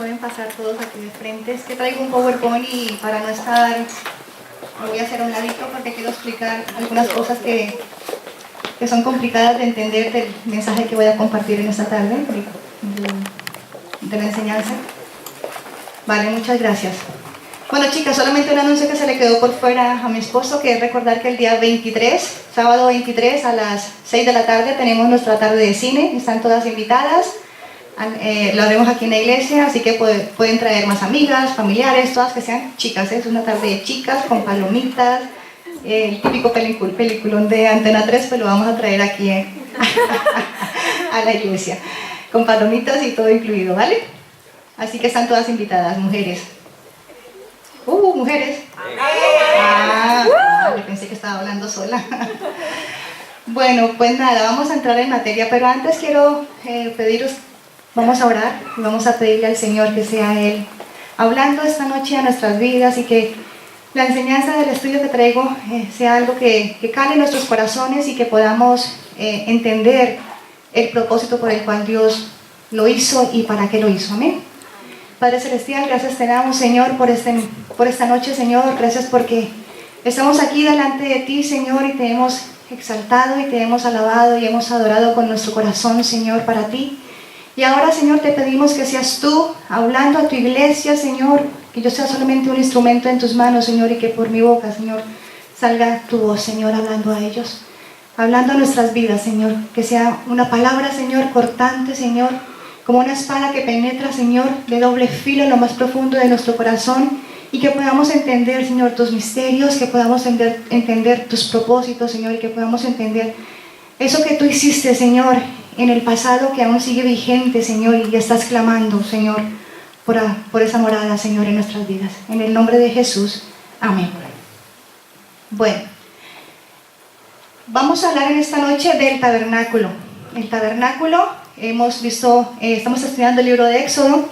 pueden pasar todos aquí de frente. Es que traigo un PowerPoint y para no estar, me voy a hacer a un ladito porque quiero explicar algunas cosas que son complicadas de entender del mensaje que voy a compartir en esta tarde, de la enseñanza. Vale, muchas gracias. Bueno, chicas, solamente un anuncio que se le quedó por fuera a mi esposo, que es recordar que el día 23, sábado 23 a las 6 de la tarde, tenemos nuestra tarde de cine. Están todas invitadas. Lo haremos aquí en la iglesia, así que pueden traer más amigas, familiares, todas que sean chicas. Es una tarde de chicas con palomitas, el típico peliculón de Antena 3, pues lo vamos a traer aquí a la iglesia, con palomitas y todo incluido, ¿vale? Así que están todas invitadas, mujeres. Mujeres. Yo pensé que estaba hablando sola. Bueno, pues nada, vamos a entrar en materia, pero antes quiero pediros, vamos a orar y vamos a pedirle al Señor que sea Él hablando esta noche a nuestras vidas y que la enseñanza del estudio que traigo sea algo que cale en nuestros corazones y que podamos entender el propósito por el cual Dios lo hizo y para qué lo hizo. Amén. Padre Celestial, gracias te damos, Señor, por esta noche, Señor. Gracias porque estamos aquí delante de ti, Señor, y te hemos exaltado y te hemos alabado y hemos adorado con nuestro corazón, Señor, para ti. Y ahora, Señor, te pedimos que seas tú hablando a tu iglesia, Señor, que yo sea solamente un instrumento en tus manos, Señor, y que por mi boca, Señor, salga tu voz, Señor, hablando a ellos, hablando a nuestras vidas, Señor. Que sea una palabra, Señor, cortante, Señor, como una espada que penetra, Señor, de doble filo en lo más profundo de nuestro corazón, y que podamos entender, Señor, tus misterios, que podamos entender tus propósitos, Señor, y que podamos entender eso que tú hiciste, Señor, en el pasado, que aún sigue vigente, Señor, y estás clamando, Señor, por esa morada, Señor, en nuestras vidas. En el nombre de Jesús, amén. Bueno, vamos a hablar en esta noche del tabernáculo. El tabernáculo, hemos visto, estamos estudiando el libro de Éxodo,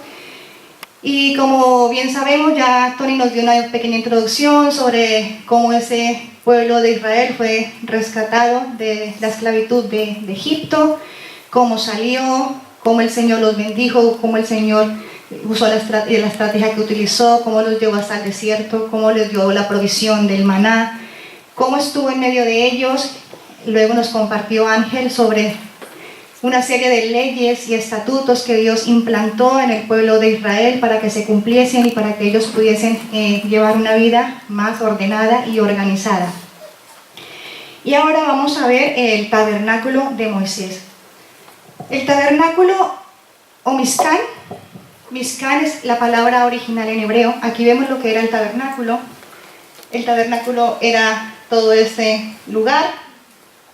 y como bien sabemos, ya Tony nos dio una pequeña introducción sobre cómo ese pueblo de Israel fue rescatado de la esclavitud de Egipto, cómo salió, cómo el Señor los bendijo, cómo el Señor usó la estrategia que utilizó, cómo los llevó hasta el desierto, cómo les dio la provisión del maná, cómo estuvo en medio de ellos. Luego nos compartió Ángel sobre una serie de leyes y estatutos que Dios implantó en el pueblo de Israel para que se cumpliesen y para que ellos pudiesen llevar una vida más ordenada y organizada. Y ahora vamos a ver el tabernáculo de Moisés. El tabernáculo o Mishkan es la palabra original en hebreo. Aquí vemos lo que era el tabernáculo. El tabernáculo era todo este lugar.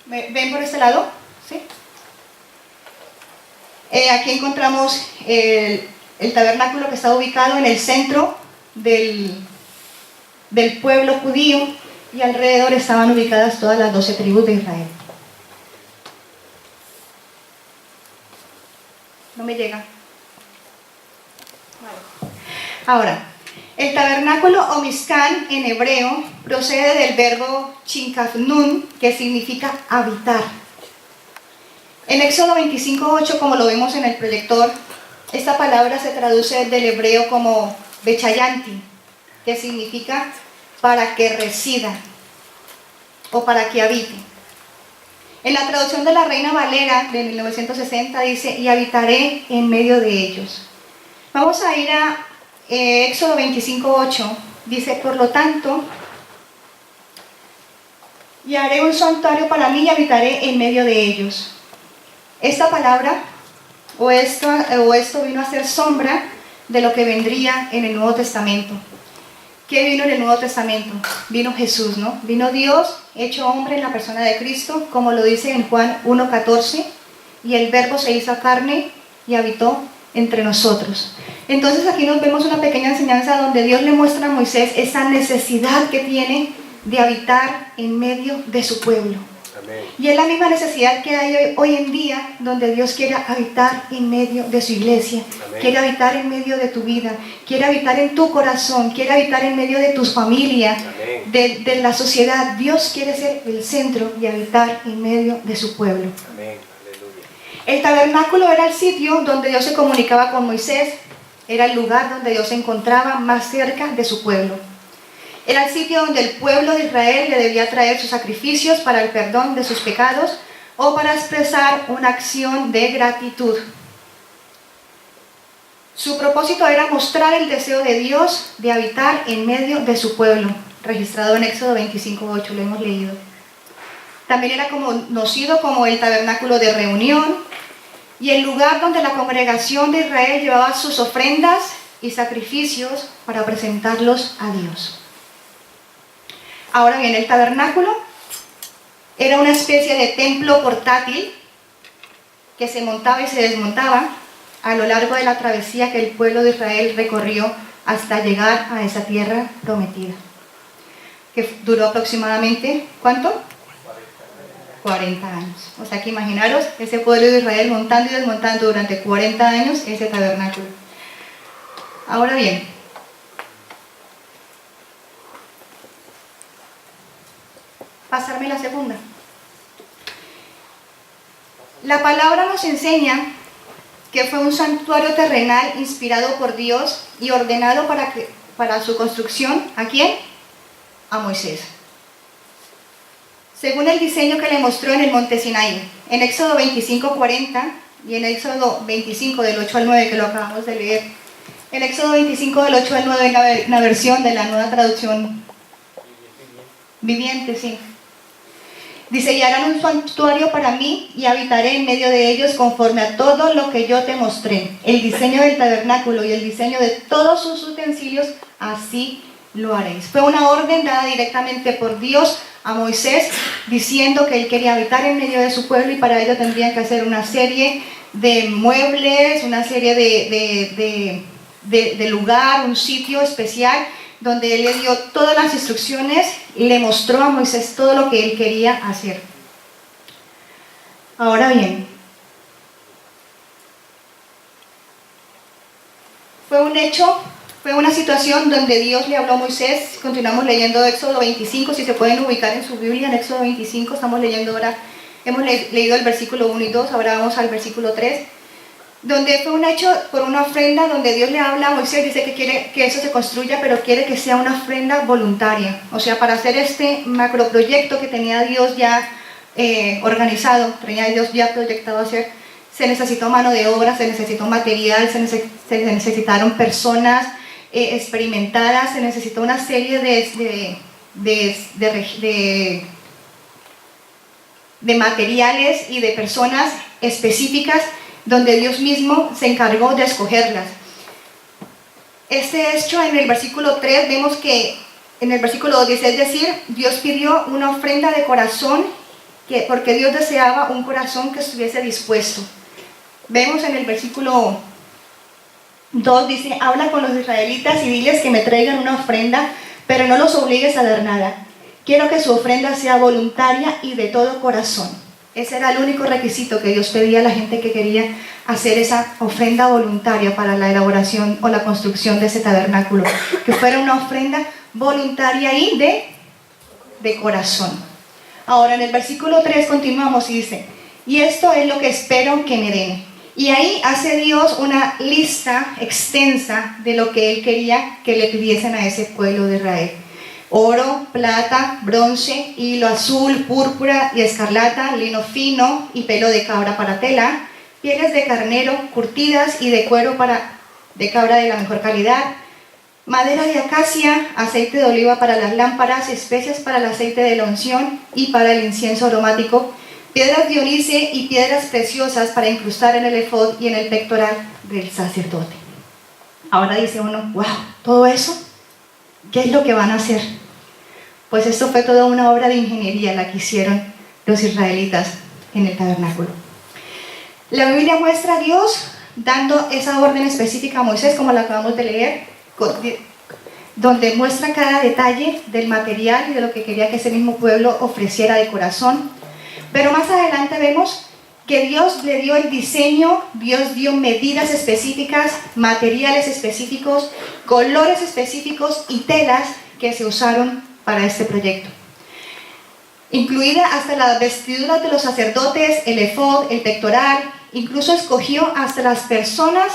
¿Ven por este lado? ¿Sí? Aquí encontramos el tabernáculo que está ubicado en el centro del pueblo judío, y alrededor estaban ubicadas todas las 12 tribus de Israel. No me llega. Vale. Ahora, el tabernáculo o Mishkan en hebreo procede del verbo chinkafnun, que significa habitar. En Éxodo 25:8, como lo vemos en el proyector, esta palabra se traduce del hebreo como bechayanti, que significa para que resida o para que habite. En la traducción de la Reina Valera de 1960 dice: y habitaré en medio de ellos. Vamos a ir a Éxodo 25:8. Dice: por lo tanto, y haré un santuario para mí y habitaré en medio de ellos. Esta palabra o esto vino a ser sombra de lo que vendría en el Nuevo Testamento. ¿Qué vino en el Nuevo Testamento? Vino Jesús, ¿no? Vino Dios hecho hombre en la persona de Cristo, como lo dice en Juan 1:14, y el Verbo se hizo carne y habitó entre nosotros. Entonces aquí nos vemos una pequeña enseñanza donde Dios le muestra a Moisés esa necesidad que tiene de habitar en medio de su pueblo. Amén. Y es la misma necesidad que hay hoy en día, donde Dios quiere habitar en medio de su iglesia. Amén. Quiere habitar en medio de tu vida, quiere habitar en tu corazón, quiere habitar en medio de tus familias, de la sociedad. Dios quiere ser el centro y habitar en medio de su pueblo. Amén. El tabernáculo era el sitio donde Dios se comunicaba con Moisés Era el lugar donde Dios se encontraba más cerca de su pueblo. Era el sitio donde el pueblo de Israel le debía traer sus sacrificios para el perdón de sus pecados o para expresar una acción de gratitud. Su propósito era mostrar el deseo de Dios de habitar en medio de su pueblo, registrado en Éxodo 25:8, lo hemos leído. También era conocido como el tabernáculo de reunión y el lugar donde la congregación de Israel llevaba sus ofrendas y sacrificios para presentarlos a Dios. Ahora bien, el tabernáculo era una especie de templo portátil que se montaba y se desmontaba a lo largo de la travesía que el pueblo de Israel recorrió hasta llegar a esa tierra prometida, que duró aproximadamente, ¿cuánto? 40 años. O sea que imaginaros ese pueblo de Israel montando y desmontando durante 40 años ese tabernáculo. Ahora bien, pasarme la segunda. La palabra nos enseña que fue un santuario terrenal inspirado por Dios y ordenado para su construcción. ¿A quién? A Moisés. Según el diseño que le mostró en el monte Sinaí, en Éxodo 25:40 y en Éxodo 25 del 8 al 9 que lo acabamos de leer. En Éxodo 25 del 8 al 9, una versión de la Nueva Traducción Viviente, sí. Dice, y harán un santuario para mí y habitaré en medio de ellos conforme a todo lo que yo te mostré. El diseño del tabernáculo y el diseño de todos sus utensilios, así lo haréis. Fue una orden dada directamente por Dios a Moisés, diciendo que él quería habitar en medio de su pueblo y para ello tendrían que hacer una serie de muebles, una serie de lugar, un sitio especial, donde él le dio todas las instrucciones y le mostró a Moisés todo lo que él quería hacer. Ahora bien, fue una situación donde Dios le habló a Moisés. Continuamos leyendo Éxodo 25, si se pueden ubicar en su Biblia, en Éxodo 25, estamos leyendo ahora, hemos leído el versículo 1 y 2, ahora vamos al versículo 3. Donde fue un hecho por una ofrenda donde Dios le habla a Moisés, dice que quiere que eso se construya, pero quiere que sea una ofrenda voluntaria. O sea, para hacer este macroproyecto que tenía Dios ya organizado, tenía Dios ya proyectado hacer, se necesitó mano de obra, se necesitó material, se necesitaron personas experimentadas, se necesitó una serie de materiales y de personas específicas donde Dios mismo se encargó de escogerlas. Este hecho en el versículo 3 vemos que en el versículo 2 dice, es decir, Dios pidió una ofrenda de corazón, porque Dios deseaba un corazón que estuviese dispuesto. Vemos en el versículo 2, dice, habla con los israelitas y diles que me traigan una ofrenda, pero no los obligues a dar nada. Quiero que su ofrenda sea voluntaria y de todo corazón. Ese era el único requisito que Dios pedía a la gente que quería hacer esa ofrenda voluntaria para la elaboración o la construcción de ese tabernáculo. Que fuera una ofrenda voluntaria y de corazón. Ahora en el versículo 3 continuamos y dice, y esto es lo que espero que me den. Y ahí hace Dios una lista extensa de lo que Él quería que le pidiesen a ese pueblo de Israel. Oro, plata, bronce, hilo azul, púrpura y escarlata, lino fino y pelo de cabra para tela, pieles de carnero curtidas y de cuero de cabra de la mejor calidad, madera de acacia, aceite de oliva para las lámparas, especias para el aceite de la unción y para el incienso aromático, piedras de ónice y piedras preciosas para incrustar en el efod y en el pectoral del sacerdote. Ahora dice uno, wow, todo eso, ¿qué es lo que van a hacer? Pues esto fue toda una obra de ingeniería la que hicieron los israelitas en el tabernáculo. La Biblia muestra a Dios dando esa orden específica a Moisés, como la acabamos de leer, donde muestra cada detalle del material y de lo que quería que ese mismo pueblo ofreciera de corazón. Pero más adelante vemos que Dios le dio el diseño, Dios dio medidas específicas, materiales específicos, colores específicos y telas que se usaron para este proyecto. Incluida hasta las vestiduras de los sacerdotes, el efod, el pectoral, incluso escogió hasta las personas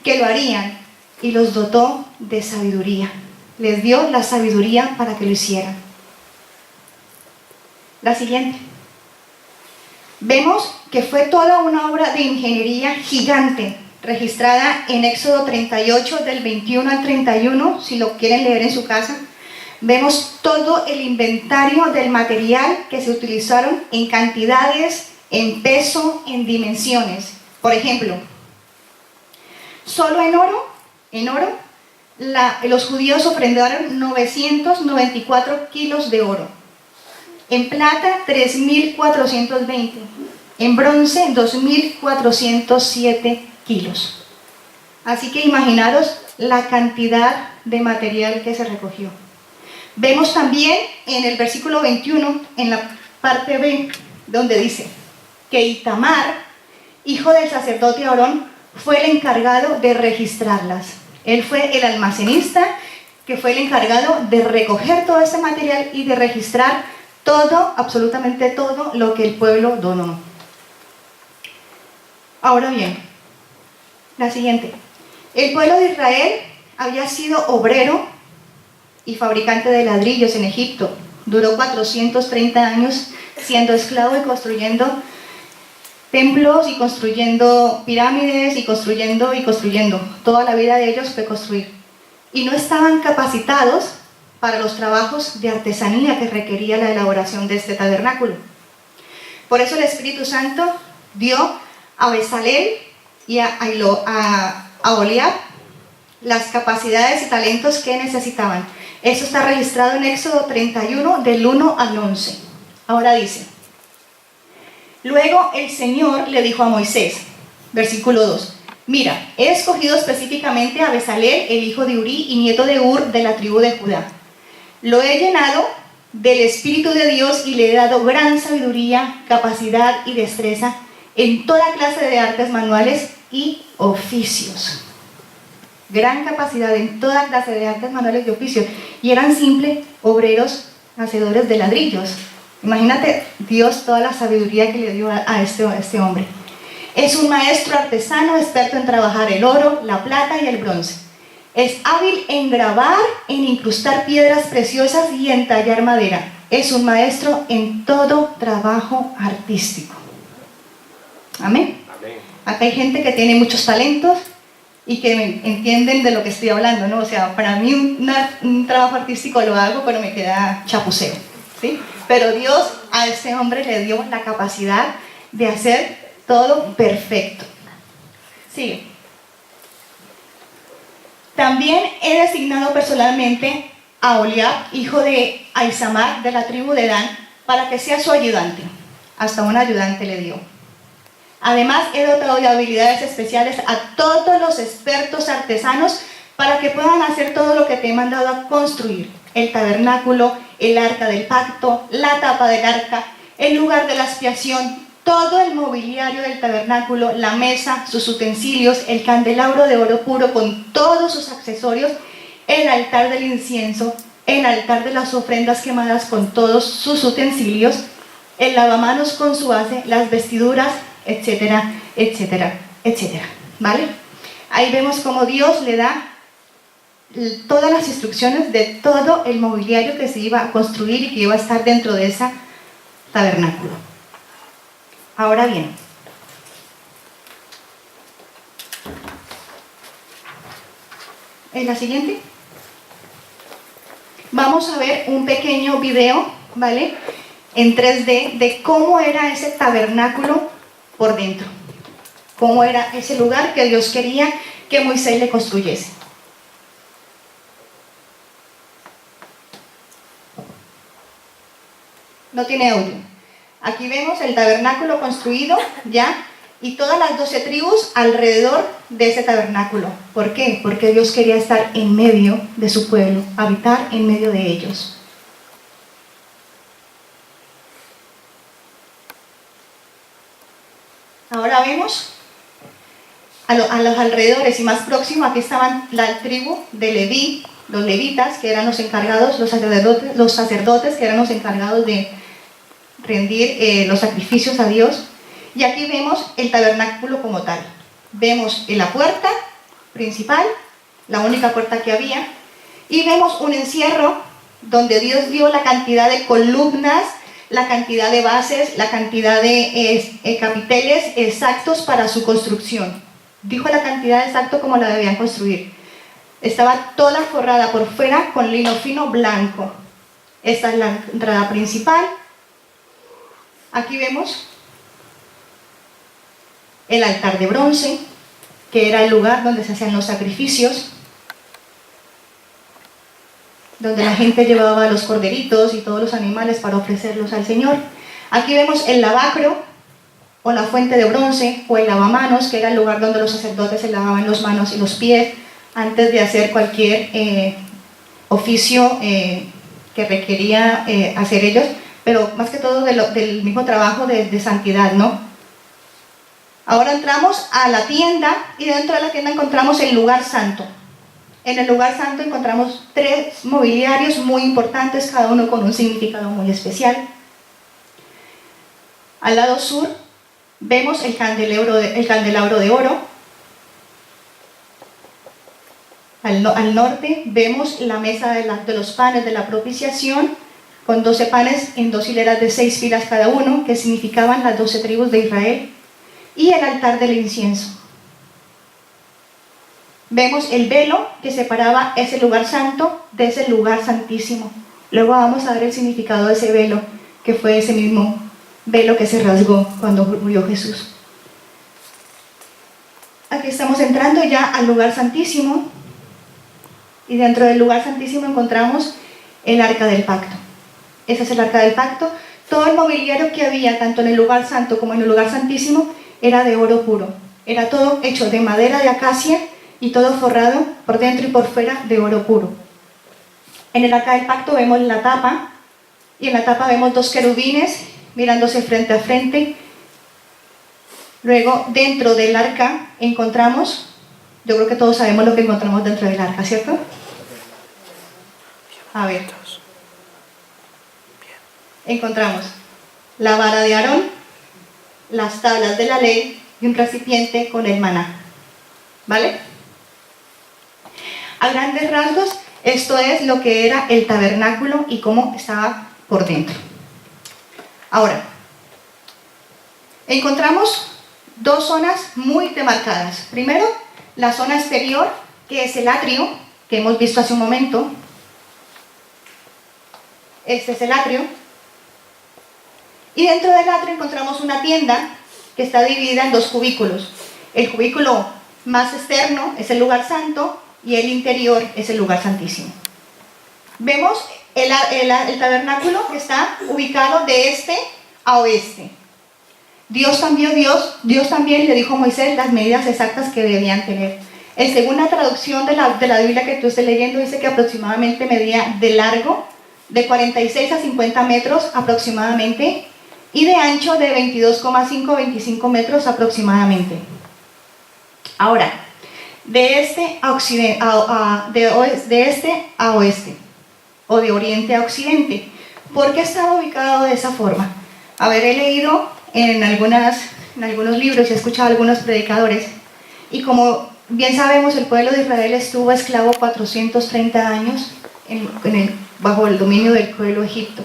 que lo harían. y los dotó de sabiduría. Les dio la sabiduría para que lo hicieran. La siguiente. Vemos que fue toda una obra de ingeniería gigante, registrada en Éxodo 38, del 21 al 31, si lo quieren leer en su casa. Vemos todo el inventario del material que se utilizaron en cantidades, en peso, en dimensiones. Por ejemplo, solo en oro, los judíos ofrendaron 994 kilos de oro. En plata, 3.420. En bronce, 2.407 kilos. Así que imaginaros la cantidad de material que se recogió. Vemos también en el versículo 21, en la parte B, donde dice que Itamar, hijo del sacerdote Aarón, fue el encargado de registrarlas. Él fue el almacenista que fue el encargado de recoger todo ese material y de registrar todo, absolutamente todo lo que el pueblo donó. Ahora bien, la siguiente. El pueblo de Israel había sido obrero y fabricante de ladrillos en Egipto. Duró 430 años siendo esclavo y construyendo templos y construyendo pirámides y construyendo. Toda la vida de ellos fue construir. Y no estaban capacitados para los trabajos de artesanía que requería la elaboración de este tabernáculo. Por eso el Espíritu Santo dio a Bezalel y a Oholiab las capacidades y talentos que necesitaban. Eso está registrado en Éxodo 31, del 1 al 11. Ahora dice: luego el Señor le dijo a Moisés, versículo 2, mira, he escogido específicamente a Bezalel, el hijo de Uri y nieto de Ur, de la tribu de Judá. Lo he llenado del Espíritu de Dios y le he dado gran sabiduría, capacidad y destreza en toda clase de artes manuales y oficios. Gran capacidad en toda clase de artes manuales y oficios. Y eran simples obreros hacedores de ladrillos. Imagínate Dios toda la sabiduría que le dio a este hombre. Es un maestro artesano experto en trabajar el oro, la plata y el bronce. Es hábil en grabar, en incrustar piedras preciosas y en tallar madera. Es un maestro en todo trabajo artístico. Amén. Amén. Acá hay gente que tiene muchos talentos y que entienden de lo que estoy hablando, ¿no? O sea, para mí un trabajo artístico lo hago, pero me queda chapuceo, ¿sí? Pero Dios a ese hombre le dio la capacidad de hacer todo perfecto. Sigue. También he designado personalmente a Oholiab, hijo de Ahisamach, de la tribu de Dan, para que sea su ayudante. Hasta un ayudante le dio. Además, he dotado de habilidades especiales a todos los expertos artesanos para que puedan hacer todo lo que te he mandado a construir. El tabernáculo, el arca del pacto, la tapa del arca, el lugar de la expiación, todo el mobiliario del tabernáculo, la mesa, sus utensilios, el candelabro de oro puro con todos sus accesorios, el altar del incienso, el altar de las ofrendas quemadas con todos sus utensilios, el lavamanos con su base, las vestiduras, etcétera, etcétera, etcétera. ¿Vale? Ahí vemos cómo Dios le da todas las instrucciones de todo el mobiliario que se iba a construir y que iba a estar dentro de ese tabernáculo. Ahora bien, en la siguiente vamos a ver un pequeño video, ¿vale? En 3D de cómo era ese tabernáculo por dentro, cómo era ese lugar que Dios quería que Moisés le construyese. No tiene audio. Aquí vemos el tabernáculo construido ya y todas las 12 tribus alrededor de ese tabernáculo. ¿Por qué? Porque Dios quería estar en medio de su pueblo, habitar en medio de ellos. Ahora vemos a los alrededores y más próximo, aquí estaban la tribu de Leví, los levitas, que eran los encargados, los sacerdotes que eran los encargados de rendir los sacrificios a Dios. Y aquí vemos el tabernáculo como tal. Vemos la puerta principal, la única puerta que había, y vemos un encierro donde Dios dio la cantidad de columnas, la cantidad de bases, la cantidad de capiteles exactos para su construcción. Dijo la cantidad exacta como la debían construir. Estaba toda forrada por fuera con lino fino blanco. Esta es la entrada principal. Aquí vemos el altar de bronce, que era el lugar donde se hacían los sacrificios, donde la gente llevaba los corderitos y todos los animales para ofrecerlos al Señor. Aquí vemos el lavacro, o la fuente de bronce, o el lavamanos, que era el lugar donde los sacerdotes se lavaban las manos y los pies antes de hacer cualquier oficio que requería hacer ellos, pero más que todo del mismo trabajo de santidad, ¿no? Ahora entramos a la tienda, y dentro de la tienda encontramos el lugar santo. En el lugar santo encontramos 3 mobiliarios muy importantes, cada uno con un significado muy especial. Al lado sur vemos el candelabro de oro. Al norte vemos la mesa de los panes de la propiciación, con 12 panes en 2 hileras de 6 filas cada uno, que significaban las 12 tribus de Israel, y el altar del incienso. Vemos el velo que separaba ese lugar santo de ese lugar santísimo. Luego vamos a ver el significado de ese velo, que fue ese mismo velo que se rasgó cuando murió Jesús. Aquí estamos entrando ya al lugar santísimo, y dentro del lugar santísimo encontramos el arca del pacto. Ese es el arca del pacto. Todo el mobiliario que había, tanto en el lugar santo como en el lugar santísimo, era de oro puro. Era todo hecho de madera de acacia y todo forrado por dentro y por fuera de oro puro. En el arca del pacto vemos la tapa, y en la tapa vemos 2 querubines mirándose frente a frente. Luego, dentro del arca encontramos, yo creo que todos sabemos lo que encontramos dentro del arca, ¿cierto? A ver. Encontramos la vara de Aarón, las tablas de la ley y un recipiente con el maná. ¿Vale? A grandes rasgos, esto es lo que era el tabernáculo y cómo estaba por dentro. Ahora, encontramos 2 zonas muy demarcadas. Primero, la zona exterior, que es el atrio, que hemos visto hace un momento. Este es el atrio. Y dentro del atrio encontramos una tienda que está dividida en 2 cubículos. El cubículo más externo es el lugar santo, y el interior es el lugar santísimo. Vemos el tabernáculo que está ubicado de este a oeste. Dios también le dijo a Moisés las medidas exactas que debían tener. En segunda traducción de la Biblia que tú estés leyendo, dice que aproximadamente medía de largo de 46 a 50 metros aproximadamente, y de ancho de 22,5-25 metros aproximadamente. Ahora, de este a oeste, o de oriente a occidente. ¿Por qué estaba ubicado de esa forma? A ver, he leído en algunos libros y he escuchado a algunos predicadores, y como bien sabemos, el pueblo de Israel estuvo esclavo 430 años bajo el dominio del pueblo egipto.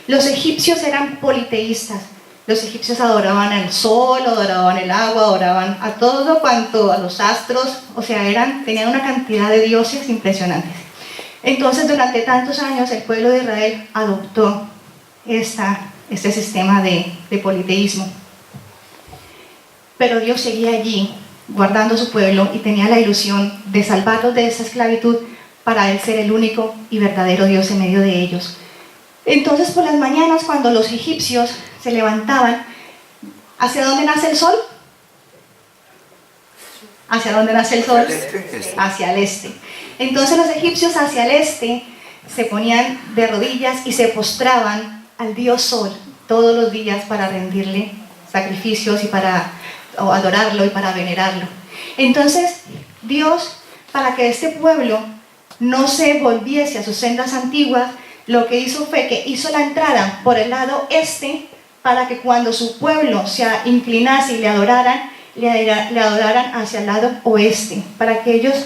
Los egipcios eran politeístas. Los egipcios adoraban al sol, adoraban el agua, adoraban a todo cuanto, a los astros, o sea, tenían una cantidad de dioses impresionantes. Entonces, durante tantos años, el pueblo de Israel adoptó este sistema de politeísmo. Pero Dios seguía allí, guardando su pueblo, y tenía la ilusión de salvarlos de esa esclavitud para Él ser el único y verdadero Dios en medio de ellos. Entonces, por las mañanas, cuando los egipcios se levantaban, ¿hacia dónde nace el sol? ¿Hacia dónde nace el sol? Hacia el este. Entonces los egipcios hacia el este se ponían de rodillas y se postraban al dios sol todos los días para rendirle sacrificios y para adorarlo y para venerarlo. Entonces Dios, para que este pueblo no se volviese a sus sendas antiguas, lo que hizo fue que hizo la entrada por el lado este, para que cuando su pueblo se inclinase y le adoraran hacia el lado oeste, para que ellos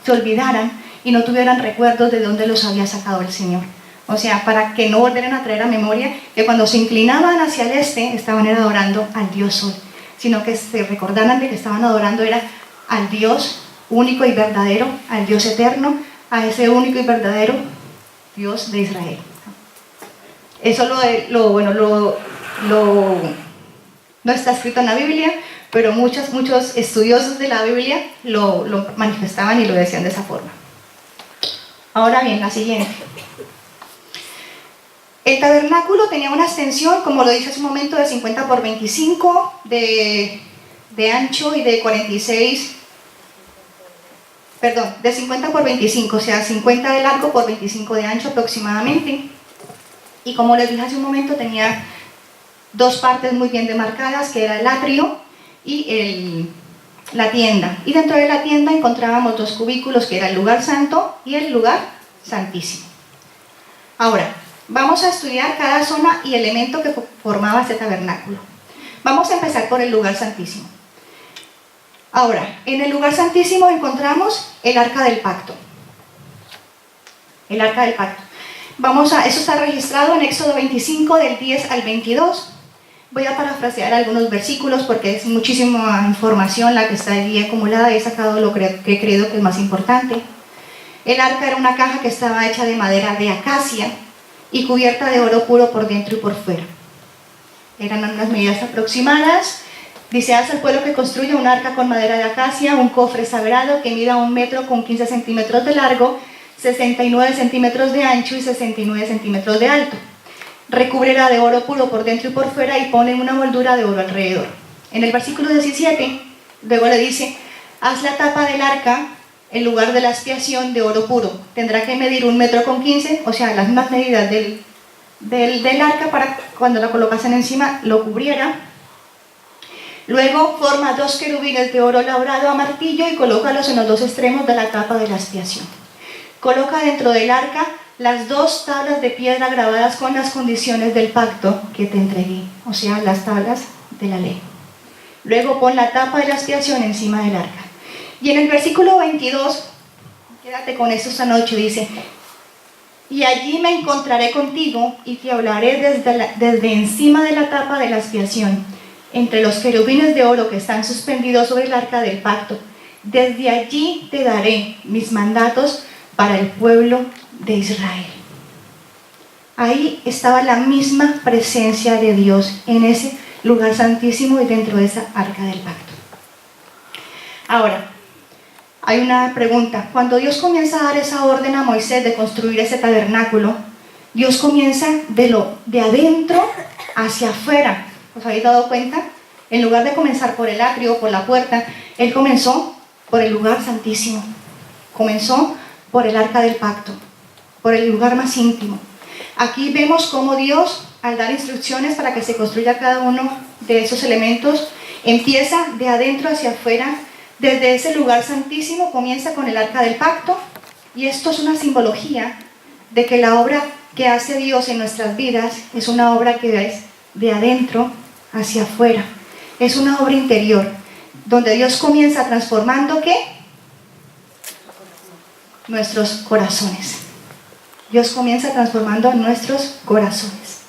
se olvidaran y no tuvieran recuerdos de dónde los había sacado el Señor. O sea, para que no volvieran a traer a memoria que cuando se inclinaban hacia el este estaban adorando al Dios Sol, sino que se recordaran de que estaban adorando era al Dios único y verdadero, al Dios eterno, a ese único y verdadero Dios de Israel. Eso no está escrito en la Biblia, pero muchos estudiosos de la Biblia lo manifestaban y lo decían de esa forma. Ahora bien, la siguiente. El tabernáculo tenía una extensión, como lo dije hace un momento, de 50 por 25 de ancho y de 46, perdón, de 50 por 25, o sea, 50 de largo por 25 de ancho aproximadamente. Y como les dije hace un momento, tenía dos partes muy bien demarcadas, que era el atrio y la tienda. Y dentro de la tienda encontrábamos dos cubículos, que era el lugar santo y el lugar santísimo. Ahora, vamos a estudiar cada zona y elemento que formaba este tabernáculo. Vamos a empezar por el lugar santísimo. Ahora, en el lugar santísimo encontramos el arca del pacto. El arca del pacto. Eso está registrado en Éxodo 25, del 10 al 22. Voy a parafrasear algunos versículos porque es muchísima información la que está allí acumulada y he sacado lo que he creído que es más importante. El arca era una caja que estaba hecha de madera de acacia y cubierta de oro puro por dentro y por fuera. Eran unas medidas aproximadas. Dice: haz al pueblo que construya un arca con madera de acacia, un cofre sagrado que mida 1 metro con 15 centímetros de largo, 69 centímetros de ancho y 69 centímetros de alto. Recúbrela de oro puro por dentro y por fuera y pone una moldura de oro alrededor. En el versículo 17, luego le dice: haz la tapa del arca, en lugar de la expiación, de oro puro. Tendrá que medir 1 metro con 15, o sea, las mismas medidas del arca para cuando la colocasen encima lo cubriera. Luego forma 2 querubines de oro labrado a martillo y colócalos en los 2 extremos de la tapa de la expiación. Coloca dentro del arca las 2 tablas de piedra grabadas con las condiciones del pacto que te entregué, o sea, las tablas de la ley. Luego pon la tapa de la expiación encima del arca. Y en el versículo 22, quédate con esto esta noche, dice: y allí me encontraré contigo y te hablaré desde encima de la tapa de la expiación, entre los querubines de oro que están suspendidos sobre el arca del pacto. Desde allí te daré mis mandatos para el pueblo de Israel. Ahí estaba la misma presencia de Dios en ese lugar santísimo y dentro de esa arca del pacto. Ahora, hay una pregunta. Cuando Dios comienza a dar esa orden a Moisés de construir ese tabernáculo, Dios comienza de adentro hacia afuera. ¿Os habéis dado cuenta? En lugar de comenzar por el atrio, por la puerta, Él comenzó por el lugar santísimo. Comenzó por el arca del pacto, por el lugar más íntimo. Aquí vemos cómo Dios, al dar instrucciones para que se construya cada uno de esos elementos, empieza de adentro hacia afuera. Desde ese lugar santísimo comienza con el arca del pacto, y esto es una simbología de que la obra que hace Dios en nuestras vidas es una obra que es de adentro hacia afuera. Es una obra interior, donde Dios comienza transformando ¿qué? Nuestros corazones. Dios comienza transformando nuestros corazones.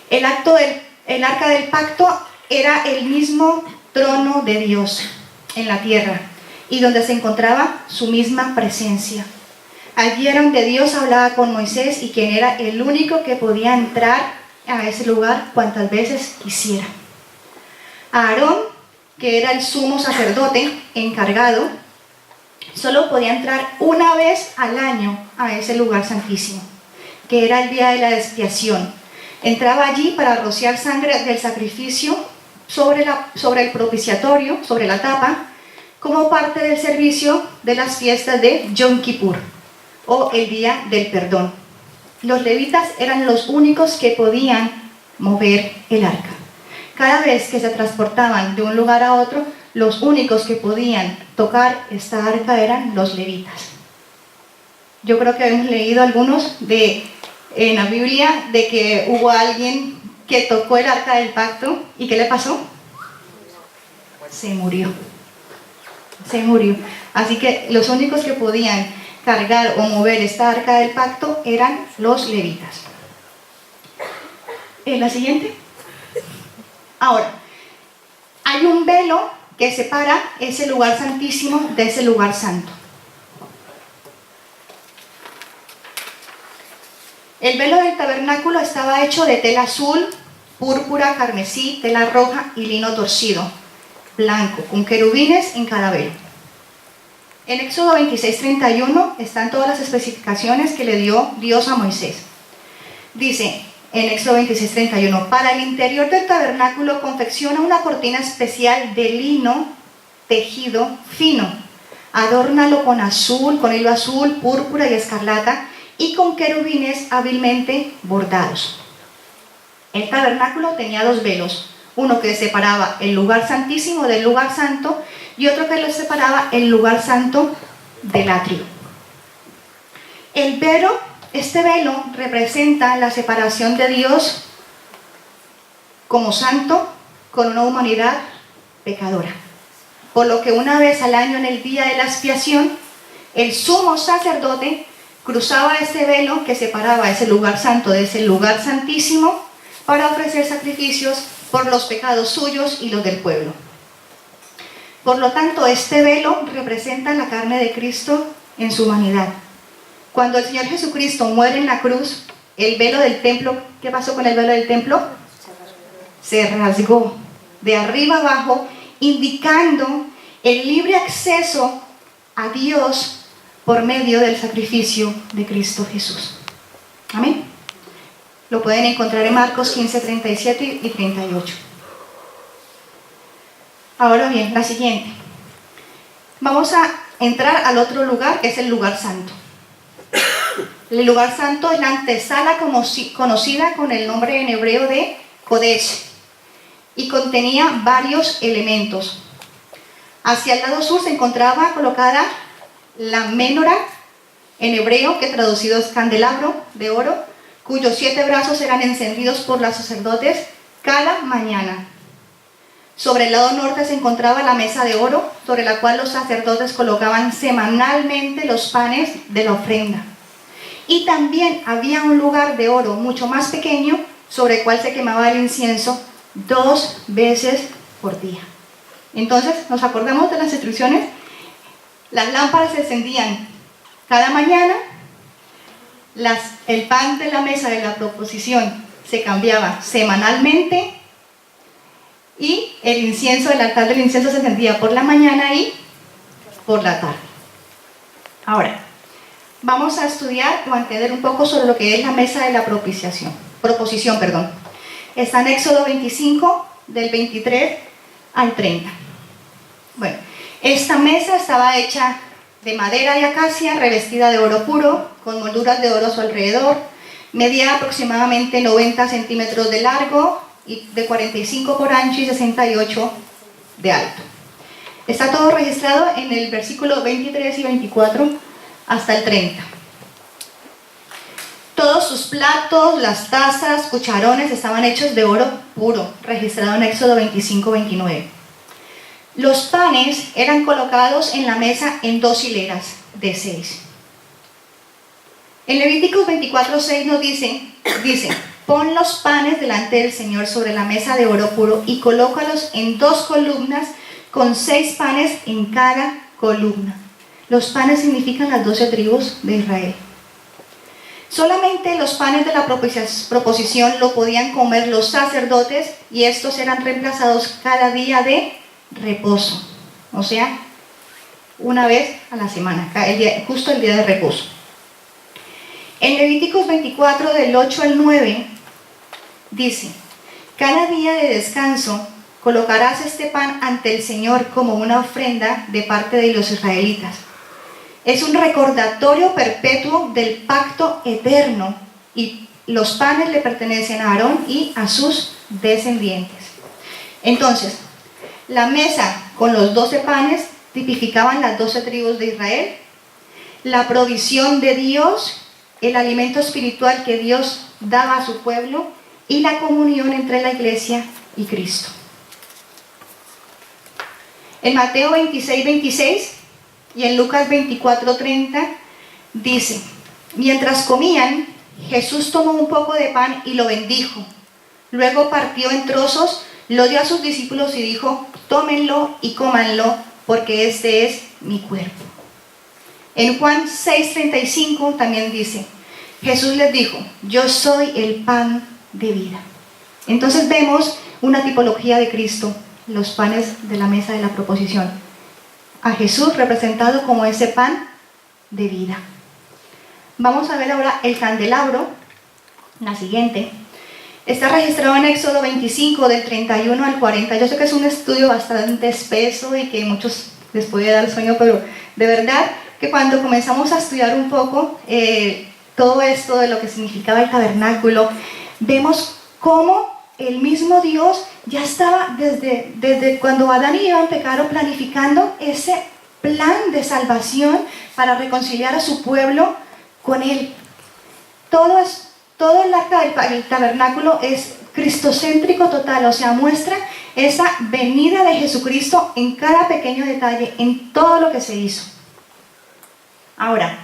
El arca del pacto era el mismo trono de Dios en la tierra y donde se encontraba su misma presencia. Allí era donde Dios hablaba con Moisés y quien era el único que podía entrar a ese lugar cuantas veces quisiera. Aarón, que era el sumo sacerdote encargado, solo podía entrar una vez al año a ese lugar santísimo, que era el día de la expiación. Entraba allí para rociar sangre del sacrificio sobre el propiciatorio, sobre la tapa, como parte del servicio de las fiestas de Yom Kippur, o el día del perdón. Los levitas eran los únicos que podían mover el arca. Cada vez que se transportaban de un lugar a otro, los únicos que podían tocar esta arca eran los levitas. Yo creo que hemos leído algunos en la Biblia de que hubo alguien que tocó el arca del pacto y ¿qué le pasó? Se murió. se murió. Así que los únicos que podían cargar o mover esta arca del pacto eran los levitas. La siguiente. Ahora, hay un velo que separa ese lugar santísimo de ese lugar santo. El velo del tabernáculo estaba hecho de tela azul, púrpura, carmesí, tela roja y lino torcido, blanco, con querubines en cada velo. En Éxodo 26:31 están todas las especificaciones que le dio Dios a Moisés. Dice en Éxodo 26:31, para el interior del tabernáculo confecciona una cortina especial de lino tejido fino. Adórnalo con azul, con hilo azul, púrpura y escarlata, y con querubines hábilmente bordados. El tabernáculo tenía dos velos, uno que separaba el lugar santísimo del lugar santo y otro que lo separaba el lugar santo del atrio. Este velo representa la separación de Dios como santo con una humanidad pecadora. Por lo que una vez al año, en el día de la expiación, el sumo sacerdote cruzaba ese velo que separaba ese lugar santo de ese lugar santísimo para ofrecer sacrificios por los pecados suyos y los del pueblo. Por lo tanto, este velo representa la carne de Cristo en su humanidad. Cuando el Señor Jesucristo muere en la cruz, el velo del templo, ¿qué pasó con el velo del templo? Se rasgó de arriba abajo, indicando el libre acceso a Dios por medio del sacrificio de Cristo Jesús. Amén. Lo pueden encontrar en Marcos 15:37 y 38. Ahora bien, la siguiente. Vamos a entrar al otro lugar, que es el lugar santo. El lugar santo es la antesala conocida con el nombre en hebreo de Kodesh, y contenía varios elementos. Hacia el lado sur se encontraba colocada la menora, en hebreo, que traducido es candelabro de oro, cuyos 7 brazos eran encendidos por los sacerdotes cada mañana. Sobre el lado norte se encontraba la mesa de oro, sobre la cual los sacerdotes colocaban semanalmente los panes de la ofrenda. Y también había un lugar de oro mucho más pequeño, sobre el cual se quemaba el incienso 2 veces por día. Entonces, ¿nos acordamos de las instrucciones? Las lámparas se encendían cada mañana, el pan de la mesa de la proposición se cambiaba semanalmente, y el incienso, el altar del incienso se encendía por la mañana y por la tarde. Ahora, vamos a estudiar o a entender un poco sobre lo que es la mesa de la proposición. Está en Éxodo 25, del 23 al 30. Bueno, esta mesa estaba hecha de madera de acacia revestida de oro puro, con molduras de oro a su alrededor. Medía aproximadamente 90 centímetros de largo y de 45 por ancho y 68 de alto. Está todo registrado en el versículo 23 y 24 hasta el 30. Todos sus platos, las tazas, cucharones estaban hechos de oro puro, registrado en Éxodo 25-29. Los panes eran colocados en la mesa en 2 hileras de 6. En Levíticos 24:6 nos dice, pon los panes delante del Señor sobre la mesa de oro puro y colócalos en 2 columnas con 6 panes en cada columna. Los panes significan las 12 tribus de Israel. Solamente los panes de la proposición lo podían comer los sacerdotes, y estos eran reemplazados cada día de reposo, o sea, una vez a la semana, justo el día de reposo. En Levíticos 24, del 8 al 9, dice: cada día de descanso colocarás este pan ante el Señor como una ofrenda de parte de los israelitas. Es un recordatorio perpetuo del pacto eterno, y los panes le pertenecen a Aarón y a sus descendientes. Entonces, la mesa con los 12 panes tipificaban las 12 tribus de Israel, la provisión de Dios, el alimento espiritual que Dios daba a su pueblo, y la comunión entre la iglesia y Cristo. En Mateo 26:26 y en Lucas 24:30 dice: mientras comían, Jesús tomó un poco de pan y lo bendijo. Luego partió en trozos, lo dio a sus discípulos y dijo: tómenlo y cómanlo, porque este es mi cuerpo. En Juan 6:35 también dice: Jesús les dijo: yo soy el pan de vida. Entonces vemos una tipología de Cristo, los panes de la mesa de la proposición. A Jesús representado como ese pan de vida. Vamos a ver ahora el candelabro, la siguiente. Está registrado en Éxodo 25, del 31 al 40. Yo sé que es un estudio bastante espeso y que a muchos les puede dar sueño, pero de verdad que cuando comenzamos a estudiar un poco todo esto de lo que significaba el tabernáculo, vemos cómo el mismo Dios ya estaba desde cuando Adán y Eva pecaron planificando ese plan de salvación para reconciliar a su pueblo con Él. Todo el arca del tabernáculo es cristocéntrico total, o sea, muestra esa venida de Jesucristo en cada pequeño detalle, en todo lo que se hizo. Ahora,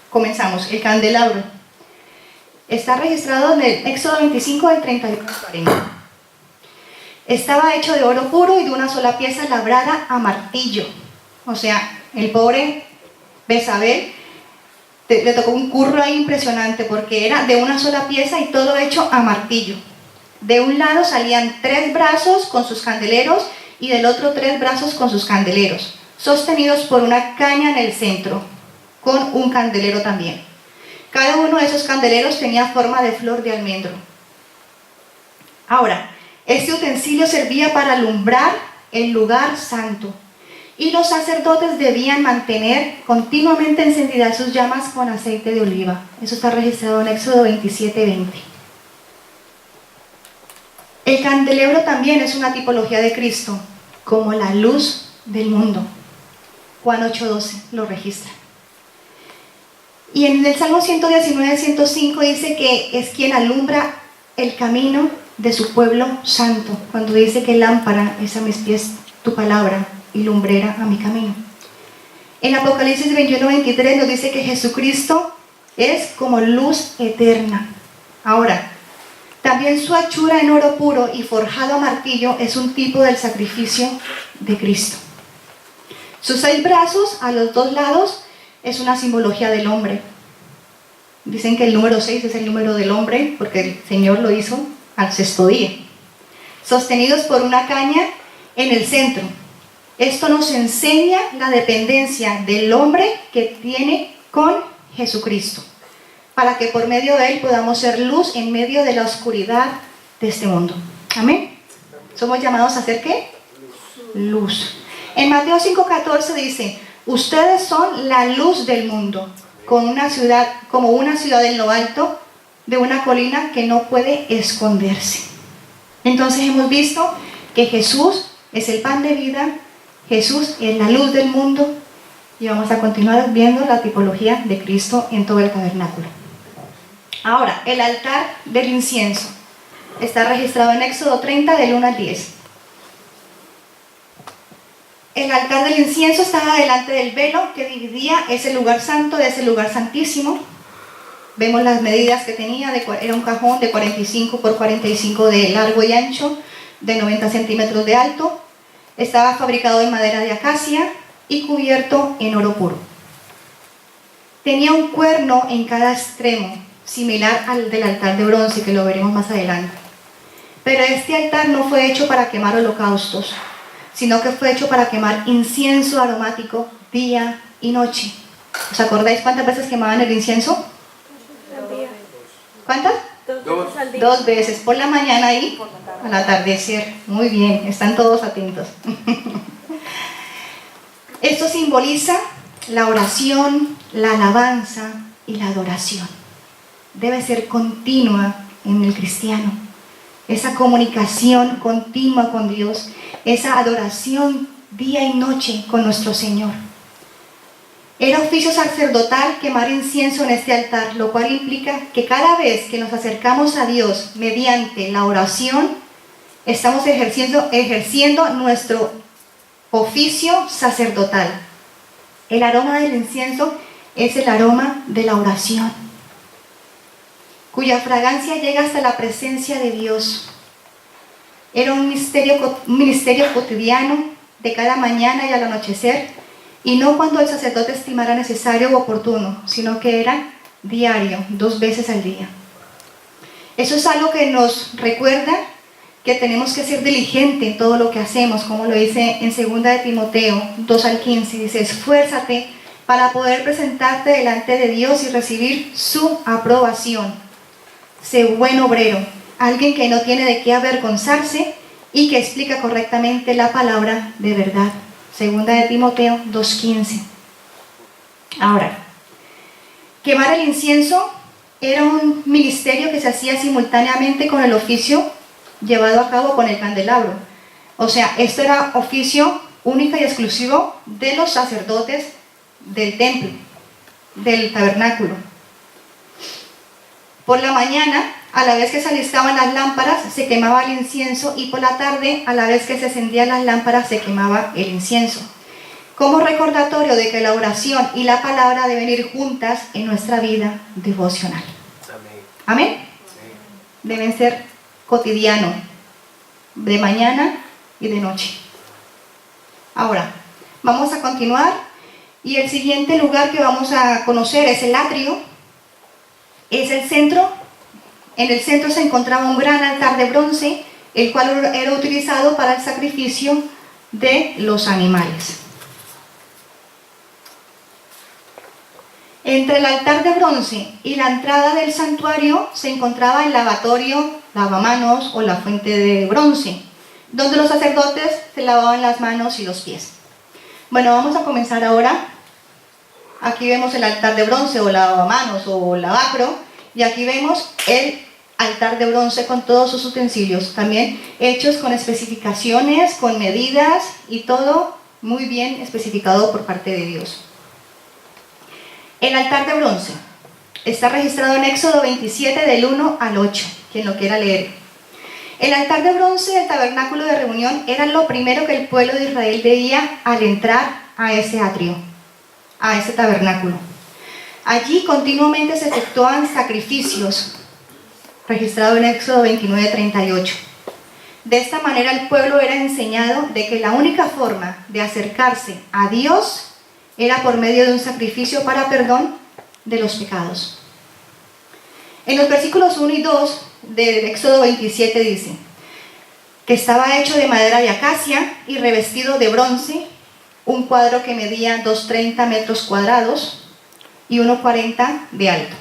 comenzamos. El candelabro está registrado en el Éxodo 25, del 31 al 40. Estaba hecho de oro puro y de una sola pieza labrada a martillo. O sea, el pobre Bezabel le tocó un curro ahí impresionante, porque era de una sola pieza y todo hecho a martillo. De un lado salían 3 brazos con sus candeleros y del otro 3 brazos con sus candeleros, sostenidos por una caña en el centro, con un candelero también. Cada uno de esos candeleros tenía forma de flor de almendro. Ahora, este utensilio servía para alumbrar el lugar santo, y los sacerdotes debían mantener continuamente encendidas sus llamas con aceite de oliva. Eso está registrado en Éxodo 27:20. El candelero también es una tipología de Cristo, como la luz del mundo. Juan 8:12 lo registra. Y en el Salmo 119:105 dice que es quien alumbra el camino de su pueblo santo, cuando dice que lámpara es a mis pies tu palabra y lumbrera a mi camino. En Apocalipsis 21:23 nos dice que Jesucristo es como luz eterna. Ahora, también su hechura en oro puro y forjado a martillo es un tipo del sacrificio de Cristo. Sus 6 brazos a los 2 lados es una simbología del hombre. Dicen que el número 6 es el número del hombre porque el Señor lo hizo al 6º día. Sostenidos por una caña en el centro. Esto nos enseña la dependencia del hombre que tiene con Jesucristo, para que por medio de Él podamos ser luz en medio de la oscuridad de este mundo. Amén. Somos llamados a ser ¿qué? Luz. En Mateo 5:14 dice: ustedes son la luz del mundo, como una ciudad en lo alto de una colina que no puede esconderse. Entonces hemos visto que Jesús es el pan de vida, Jesús es la luz del mundo, y vamos a continuar viendo la tipología de Cristo en todo el tabernáculo. Ahora, el altar del incienso está registrado en Éxodo 30, del 1 al 10. El altar del incienso estaba delante del velo que dividía ese lugar santo de ese lugar santísimo. Vemos las medidas que tenía, era un cajón de 45 por 45 de largo y ancho, de 90 centímetros de alto. Estaba fabricado en madera de acacia y cubierto en oro puro. Tenía un cuerno en cada extremo, similar al del altar de bronce, que lo veremos más adelante. Pero este altar no fue hecho para quemar holocaustos, sino que fue hecho para quemar incienso aromático día y noche. ¿Os acordáis cuántas veces quemaban el incienso? ¿Cuántas? 2 veces, por la mañana y al atardecer. Muy bien, están todos atentos. Esto simboliza la oración, la alabanza y la adoración. Debe ser continua en el cristiano. Esa comunicación continua con Dios, esa adoración día y noche con nuestro Señor. Era oficio sacerdotal quemar incienso en este altar, lo cual implica que cada vez que nos acercamos a Dios mediante la oración, estamos ejerciendo nuestro oficio sacerdotal. El aroma del incienso es el aroma de la oración, cuya fragancia llega hasta la presencia de Dios. Era un ministerio cotidiano de cada mañana y al anochecer, y no cuando el sacerdote estimara necesario o oportuno, sino que era diario, 2 veces al día. Eso es algo que nos recuerda que tenemos que ser diligente en todo lo que hacemos, como lo dice en 2 de Timoteo 2 al 15, dice: esfuérzate para poder presentarte delante de Dios y recibir su aprobación. Sé buen obrero, alguien que no tiene de qué avergonzarse y que explica correctamente la palabra de verdad. 2 de Timoteo 2:15. Ahora, quemar el incienso era un ministerio que se hacía simultáneamente con el oficio llevado a cabo con el candelabro. O sea, esto era oficio único y exclusivo de los sacerdotes del templo, del tabernáculo. Por la mañana, a la vez que se alistaban las lámparas, se quemaba el incienso, y por la tarde, a la vez que se encendían las lámparas, se quemaba el incienso, como recordatorio de que la oración y la palabra deben ir juntas en nuestra vida devocional. Amén. ¿Amén? Sí. Deben ser cotidiano, de mañana y de noche. Ahora, vamos a continuar, y el siguiente lugar que vamos a conocer es el atrio. Es el centro. En el centro se encontraba un gran altar de bronce, el cual era utilizado para el sacrificio de los animales. Entre el altar de bronce y la entrada del santuario se encontraba el lavatorio, lavamanos o la fuente de bronce, donde los sacerdotes se lavaban las manos y los pies. Bueno, vamos a comenzar ahora. Aquí vemos el altar de bronce o lavamanos o lavacro, y aquí vemos el altar de bronce con todos sus utensilios, también hechos con especificaciones, con medidas y todo muy bien especificado por parte de Dios. El altar de bronce está registrado en Éxodo 27 del 1 al 8, quien lo quiera leer. El altar de bronce del tabernáculo de reunión era lo primero que el pueblo de Israel veía al entrar a ese atrio, a ese tabernáculo. Allí continuamente se efectuaban sacrificios, registrado en Éxodo 29:38. De esta manera el pueblo era enseñado de que la única forma de acercarse a Dios era por medio de un sacrificio para perdón de los pecados. En los versículos 1 y 2 del Éxodo 27 dice que estaba hecho de madera de acacia y revestido de bronce, un cuadro que medía 230 metros cuadrados y 1,40 de alto.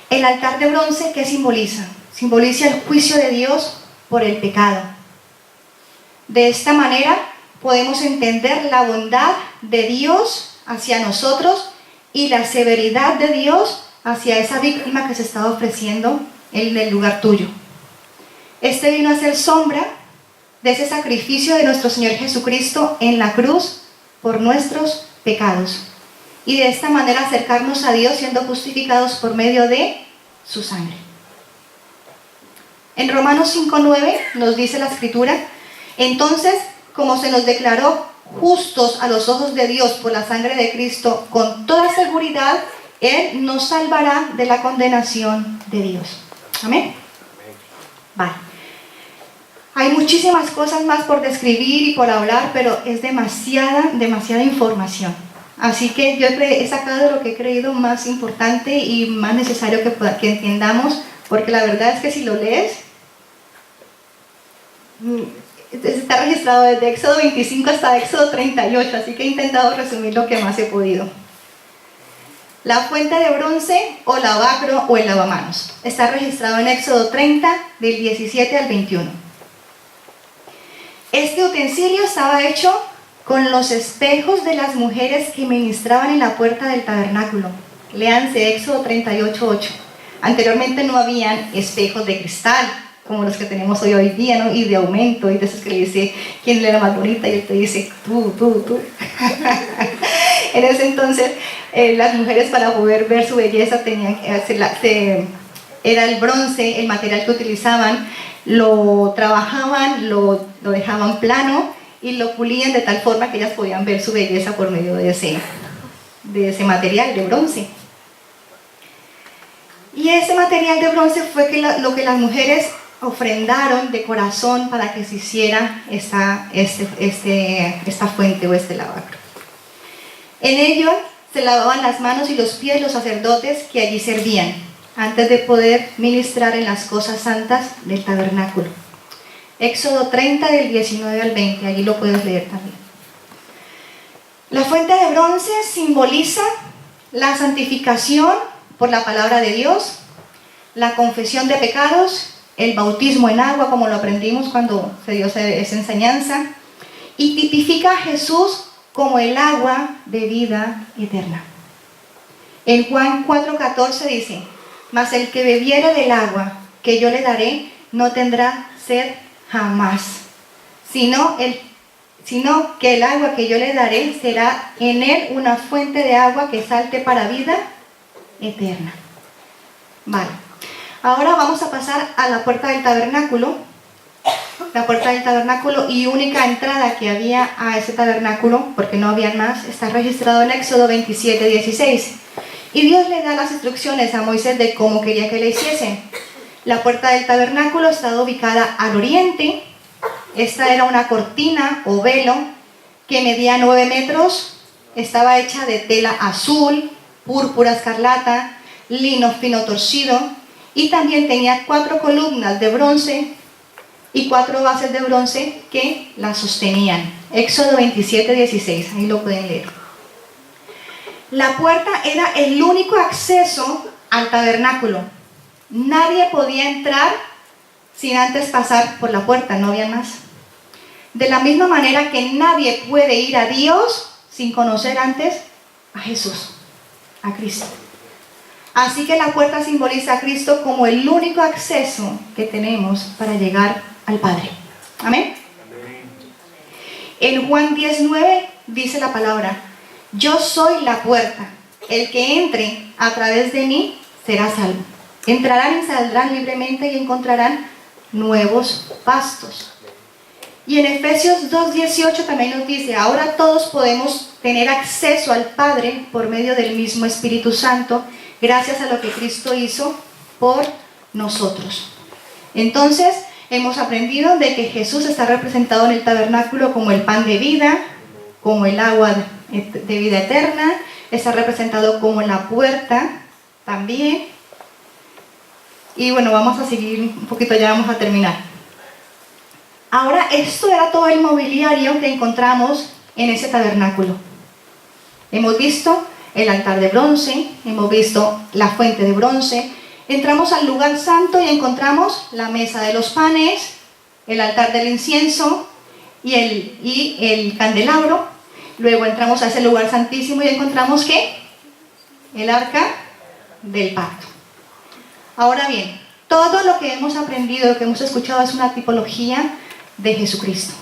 El altar de bronce, ¿qué simboliza? Simboliza el juicio de Dios por el pecado. De esta manera podemos entender la bondad de Dios hacia nosotros y la severidad de Dios hacia esa víctima que se estaba ofreciendo en el lugar tuyo. Este vino a ser sombra de ese sacrificio de nuestro Señor Jesucristo en la cruz por nuestros pecados, y de esta manera acercarnos a Dios siendo justificados por medio de su sangre. En Romanos 5:9 nos dice la Escritura: entonces, como se nos declaró justos a los ojos de Dios por la sangre de Cristo, con toda seguridad Él nos salvará de la condenación de Dios. Amén. Vale. Hay muchísimas cosas más por describir y por hablar, pero es demasiada información. Así que yo he sacado lo que he creído más importante y más necesario que entendamos, porque la verdad es que si lo lees, está registrado desde Éxodo 25 hasta Éxodo 38, así que he intentado resumir lo que más he podido. La fuente de bronce o lavacro o el lavamanos está registrado en Éxodo 30 del 17 al 21. Este utensilio estaba hecho con los espejos de las mujeres que ministraban en la puerta del tabernáculo. Léanse Éxodo 38:8. Anteriormente no habían espejos de cristal como los que tenemos hoy día, ¿no? Y de aumento, y de esos que le dice quién era más bonita y él te dice tú. En ese entonces las mujeres, para poder ver su belleza, tenían que era el bronce el material que utilizaban, lo trabajaban, lo dejaban plano y lo pulían de tal forma que ellas podían ver su belleza por medio de ese material de bronce. Y ese material de bronce fue lo que las mujeres ofrendaron de corazón para que se hiciera esta fuente o este lavacro. En ello se lavaban las manos y los pies los sacerdotes que allí servían, antes de poder ministrar en las cosas santas del tabernáculo. Éxodo 30 del 19 al 20, allí lo puedes leer también. La fuente de bronce simboliza la santificación por la palabra de Dios, la confesión de pecados, el bautismo en agua, como lo aprendimos cuando se dio esa enseñanza, y tipifica a Jesús como el agua de vida eterna. En Juan 4:14 dice: mas el que bebiere del agua que yo le daré no tendrá sed jamás, sino que el agua que yo le daré será en él una fuente de agua que salte para vida eterna. Vale, ahora vamos a pasar a la puerta del tabernáculo. La puerta del tabernáculo y única entrada que había a ese tabernáculo, porque no había más, está registrado en Éxodo 27:16. Y Dios le da las instrucciones a Moisés de cómo quería que le hiciesen. La puerta del tabernáculo estaba ubicada al oriente. Esta era una cortina o velo que medía 9 metros. Estaba hecha de tela azul, púrpura escarlata, lino fino torcido, y también tenía 4 columnas de bronce y 4 bases de bronce que la sostenían. Éxodo 27:16, ahí lo pueden leer. La puerta era el único acceso al tabernáculo. Nadie podía entrar sin antes pasar por la puerta, no había más. De la misma manera que nadie puede ir a Dios sin conocer antes a Jesús, a Cristo. Así que la puerta simboliza a Cristo como el único acceso que tenemos para llegar al Padre. Amén. En Juan 10:9 dice la palabra: yo soy la puerta, el que entre a través de mí será salvo. Entrarán y saldrán libremente y encontrarán nuevos pastos. Y en Efesios 2:18 también nos dice: ahora todos podemos tener acceso al Padre por medio del mismo Espíritu Santo, gracias a lo que Cristo hizo por nosotros. Entonces, hemos aprendido de que Jesús está representado en el tabernáculo como el pan de vida, como el agua de vida eterna, está representado como la puerta también. Y bueno, vamos a seguir un poquito, ya vamos a terminar. Ahora, esto era todo el mobiliario que encontramos en ese tabernáculo. Hemos visto el altar de bronce, hemos visto la fuente de bronce. Entramos al lugar santo y encontramos la mesa de los panes, el altar del incienso y el candelabro. Luego entramos a ese lugar santísimo y encontramos ¿qué? El arca del pacto. Ahora bien, todo lo que hemos aprendido, lo que hemos escuchado es una tipología de Jesucristo.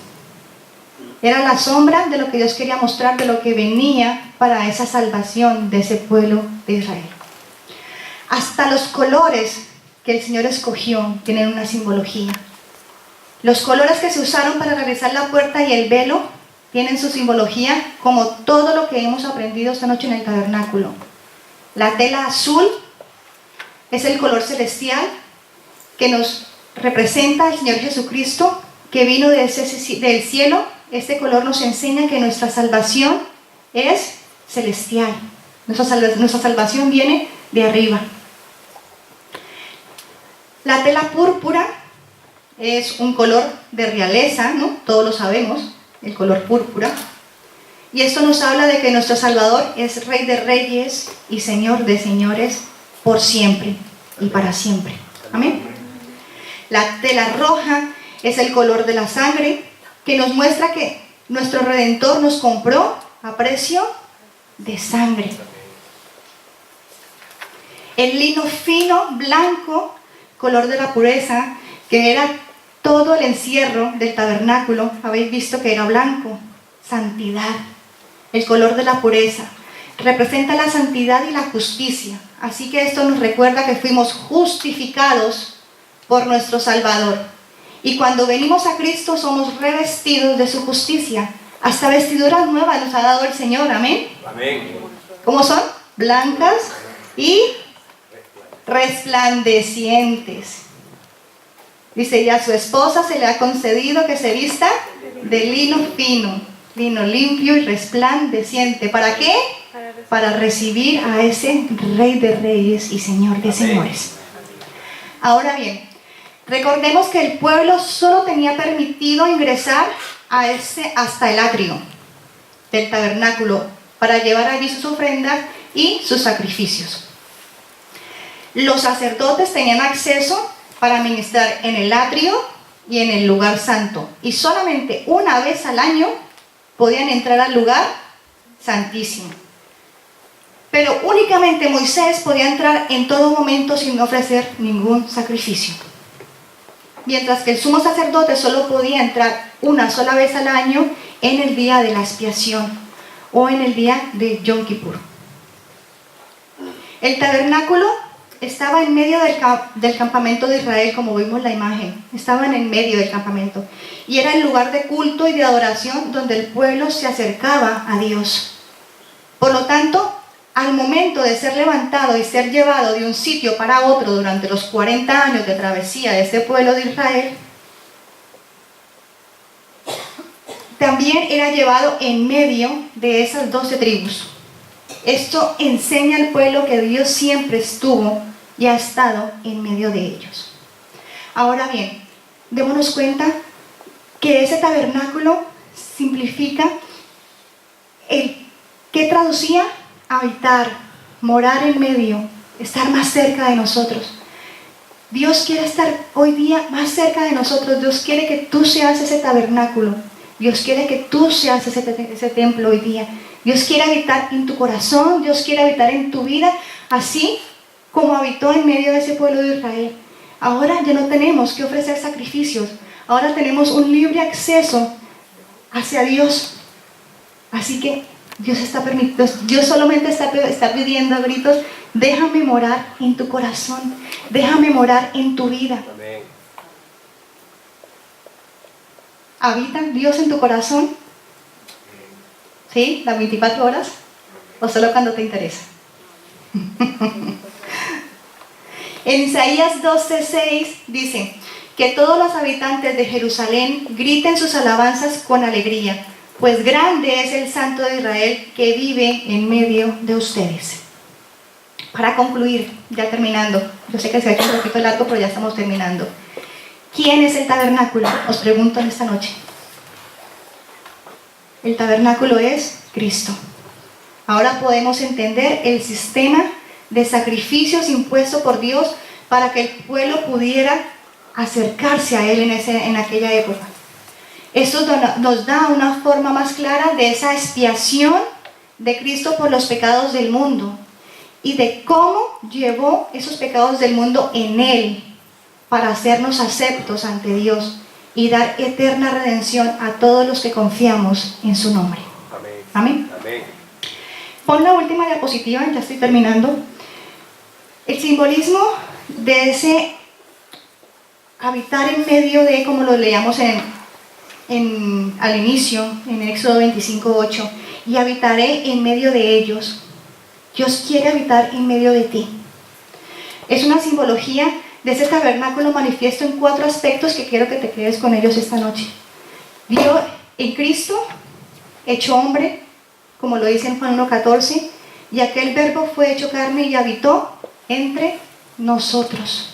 Era la sombra de lo que Dios quería mostrar, de lo que venía para esa salvación de ese pueblo de Israel. Hasta los colores que el Señor escogió tienen una simbología. Los colores que se usaron para realizar la puerta y el velo tienen su simbología, como todo lo que hemos aprendido esta noche en el tabernáculo. La tela azul es el color celestial que nos representa al Señor Jesucristo, que vino del cielo. Este color nos enseña que nuestra salvación es celestial. Nuestra salvación viene de arriba. La tela púrpura es un color de realeza, ¿no? Todos lo sabemos, el color púrpura. Y esto nos habla de que nuestro Salvador es Rey de Reyes y Señor de Señores por siempre y para siempre. Amén. La tela roja es el color de la sangre, que nos muestra que nuestro Redentor nos compró a precio de sangre. El lino fino, blanco, color de la pureza, que era todo el encierro del tabernáculo. Habéis visto que era blanco, santidad. El color de la pureza representa la santidad y la justicia. Así que esto nos recuerda que fuimos justificados por nuestro Salvador. Y cuando venimos a Cristo somos revestidos de su justicia. Hasta vestiduras nuevas nos ha dado el Señor. Amén. Amén. ¿Cómo son? Blancas y resplandecientes. Dice, y a su esposa se le ha concedido que se vista de lino fino, lino limpio y resplandeciente. ¿Para qué? Para recibir a ese Rey de Reyes y Señor de Señores. Ahora bien, recordemos que el pueblo solo tenía permitido ingresar hasta el atrio del tabernáculo para llevar allí sus ofrendas y sus sacrificios. Los sacerdotes tenían acceso para ministrar en el atrio y en el lugar santo, y solamente una vez al año podían entrar al lugar santísimo. Pero únicamente Moisés podía entrar en todo momento sin ofrecer ningún sacrificio. Mientras que el sumo sacerdote solo podía entrar una sola vez al año en el día de la expiación o en el día de Yom Kippur. El tabernáculo estaba en medio del campamento de Israel, como vimos la imagen. Estaba en el medio del campamento. Y era el lugar de culto y de adoración donde el pueblo se acercaba a Dios. Por lo tanto, al momento de ser levantado y ser llevado de un sitio para otro durante los 40 años de travesía de este pueblo de Israel, también era llevado en medio de esas 12 tribus. Esto enseña al pueblo que Dios siempre estuvo y ha estado en medio de ellos. Ahora bien, démonos cuenta que ese tabernáculo simplifica ¿qué traducía? Habitar, morar en medio, estar más cerca de nosotros. Dios quiere estar hoy día más cerca de nosotros. Dios quiere que tú seas ese tabernáculo. Dios quiere que tú seas ese templo hoy día. Dios quiere habitar en tu corazón. Dios quiere habitar en tu vida, así como habitó en medio de ese pueblo de Israel. Ahora ya no tenemos que ofrecer sacrificios. Ahora tenemos un libre acceso hacia Dios. Así que Dios solamente está pidiendo a gritos: déjame morar en tu corazón, déjame morar en tu vida. Amén. ¿Habita Dios en tu corazón? ¿Sí? ¿Las 24 horas? ¿O solo cuando te interesa? En Isaías 12:6 dice que todos los habitantes de Jerusalén griten sus alabanzas con alegría, pues grande es el Santo de Israel que vive en medio de ustedes. Para concluir, ya terminando, yo sé que se ha hecho un poquito largo, pero ya estamos terminando. ¿Quién es el tabernáculo? Os pregunto en esta noche. El tabernáculo es Cristo. Ahora podemos entender el sistema de sacrificios impuesto por Dios para que el pueblo pudiera acercarse a Él en aquella época. Esto nos da una forma más clara de esa expiación de Cristo por los pecados del mundo y de cómo llevó esos pecados del mundo en Él para hacernos aceptos ante Dios y dar eterna redención a todos los que confiamos en su nombre. Amén. Amén. Pon la última diapositiva, ya estoy terminando. El simbolismo de ese habitar en medio de, como lo leíamos al inicio, en Éxodo 25:8, y habitaré en medio de ellos. Dios quiere habitar en medio de ti. Es una simbología de ese tabernáculo manifiesto en 4 aspectos que quiero que te quedes con ellos esta noche. Dios en Cristo, hecho hombre, como lo dice en Juan 1:14, y aquel verbo fue hecho carne y habitó entre nosotros.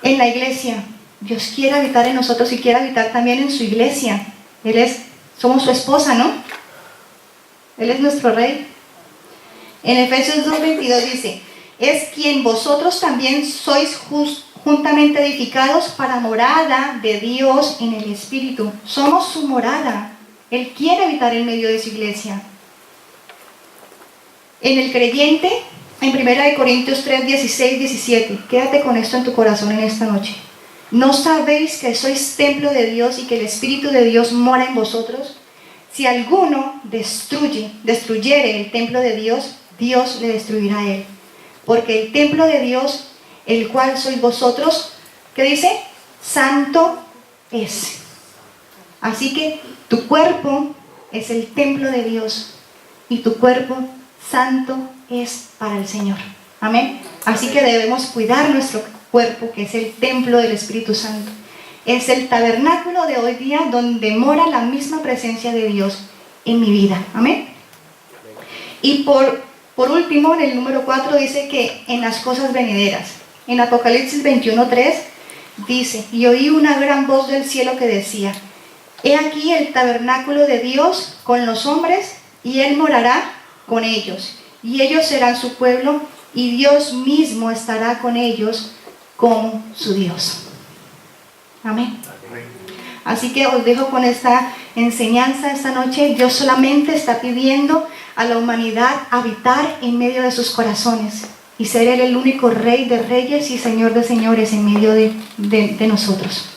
En la iglesia, Dios quiere habitar en nosotros y quiere habitar también en su iglesia. Somos su esposa, ¿no? Él es nuestro rey. En Efesios 2:22 dice: es quien vosotros también sois juntamente edificados para morada de Dios en el Espíritu. Somos su morada. Él quiere habitar en medio de su iglesia. En el creyente, en 1 Corintios 3:16-17, quédate con esto en tu corazón en esta noche. ¿No sabéis que sois templo de Dios y que el Espíritu de Dios mora en vosotros? Si alguno destruyere el templo de Dios, Dios le destruirá a él. Porque el templo de Dios, el cual sois vosotros, ¿Qué dice? Santo es. Así que tu cuerpo es el templo de Dios y tu cuerpo santo es para el Señor. Amén. Así que debemos cuidar nuestro cuerpo, que es el templo del Espíritu Santo. Es el tabernáculo de hoy día donde mora la misma presencia de Dios en mi vida. Amén. Y por último, en el número 4 dice que en las cosas venideras. En Apocalipsis 21:3 dice: y oí una gran voz del cielo que decía: he aquí el tabernáculo de Dios con los hombres, y Él morará con ellos, y ellos serán su pueblo, y Dios mismo estará con ellos como su Dios. Amén. Así que os dejo con esta enseñanza esta noche. Dios solamente está pidiendo a la humanidad habitar en medio de sus corazones y ser Él el único Rey de reyes y Señor de señores en medio de nosotros.